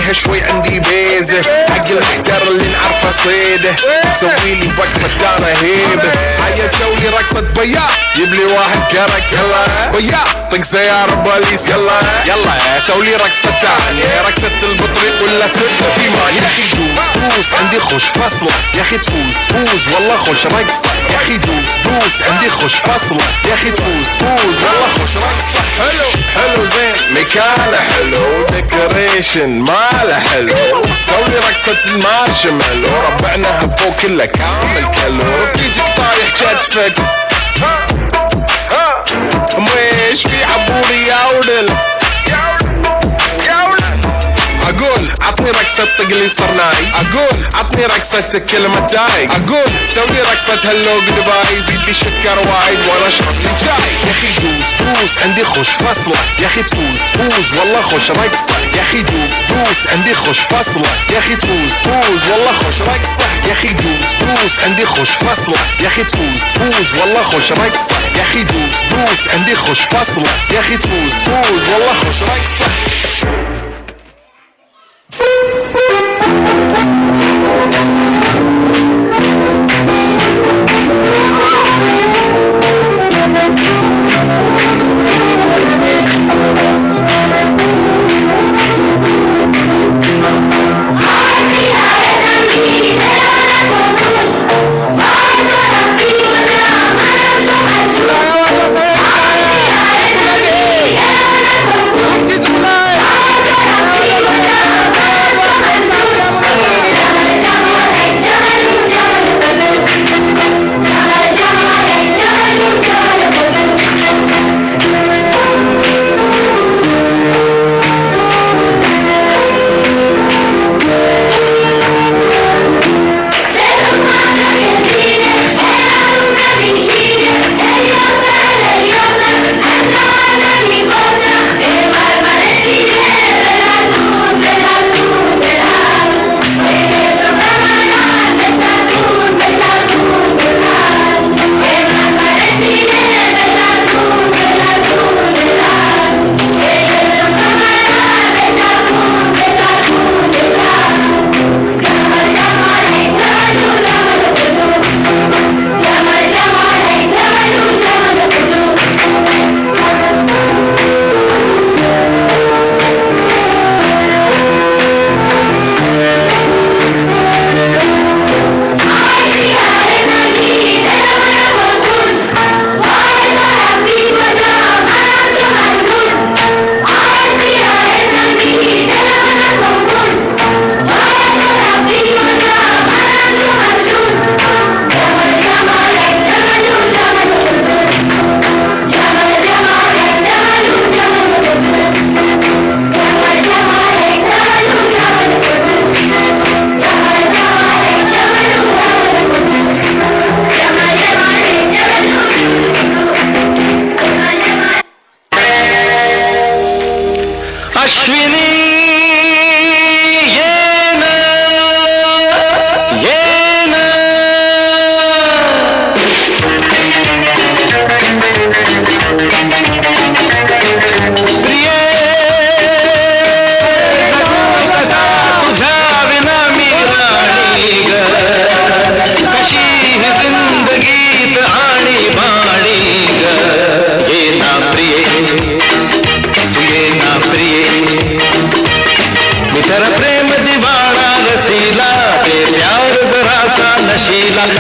عليها شوي عندي بيزة حق المحتار اللي نعرفه صيده سويلي وقفة انا هيبة هيا سوي رقصة بياض جيبلي واحد كرك يلا بياض طق سيارة بوليس يلا يلا سوي رقصة ثانية رقصة البطريق ولا سبة في ما يا اخي دوس عندي خوش فصلة يا اخي تفوز والله خوش رقصة يا اخي دوس عندي خوش فصلة يا اخي تفوز والله خوش رقصة حلو زين مكانه حلو ديكوريشن ماله حلو سوي رقصة المارشميلو ربعناها فوق كله كامل كلو رفيجك طايح كتفك مش في عبوري يا ولد اقول عطني رقصة طقلي صرناي اقول عطني رقصة كلمتاي اقول سوي رقصة هلو دبي زيد لي شكر وايد وانا اشرب لي جاي يا اخي دوس عندي خوش فصلة يا اخي تفوز والله خوش رقصة يا اخي دوس عندي خوش فصلة يا اخي تفوز والله خوش رقصة يا اخي دوس عندي خوش فصلة يا اخي تفوز والله خوش رقصة يا اخي دوس عندي خوش فصلة يا اخي تفوز والله خوش رقصة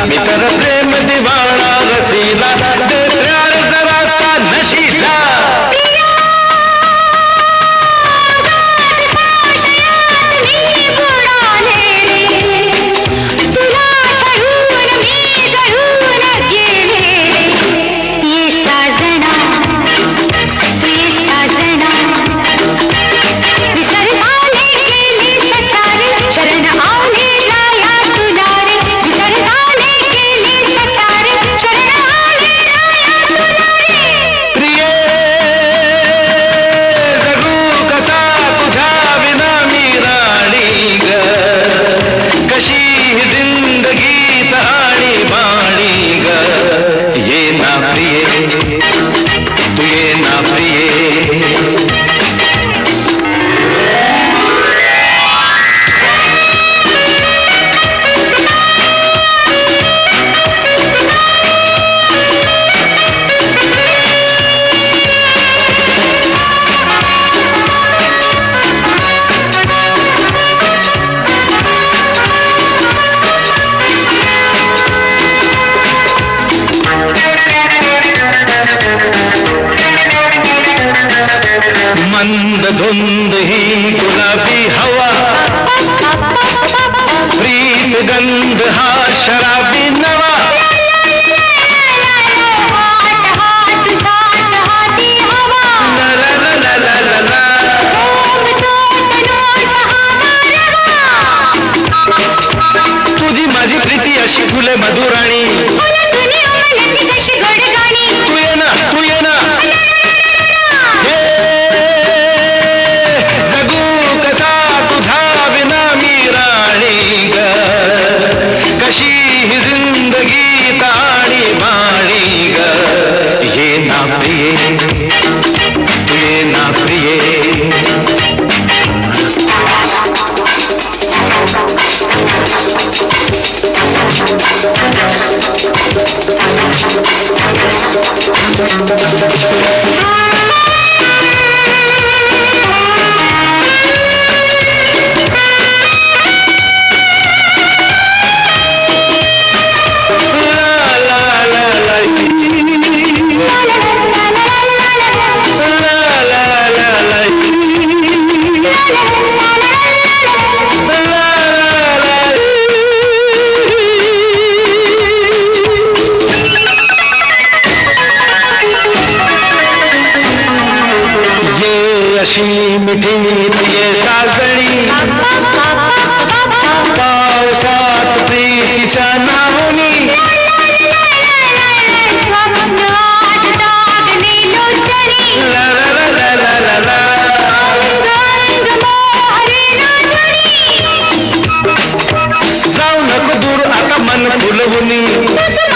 मित्र प्रेम दीवाना रसीला दे प्यार जरा सा नशीला शरण आले फुले मधुराणी तू ये ना तू ये ना हे जगू कसा तुझा विना मी राणी ग कशी ही जिंदगी ताणी माणी ग ये ना प्रिये तू ये ना प्रिये अशी मिठी ये साजणी पावसात प्रीतीच्या नावनी ला ला ला ला ला ला जाऊ नको दूर आता मन फुलवून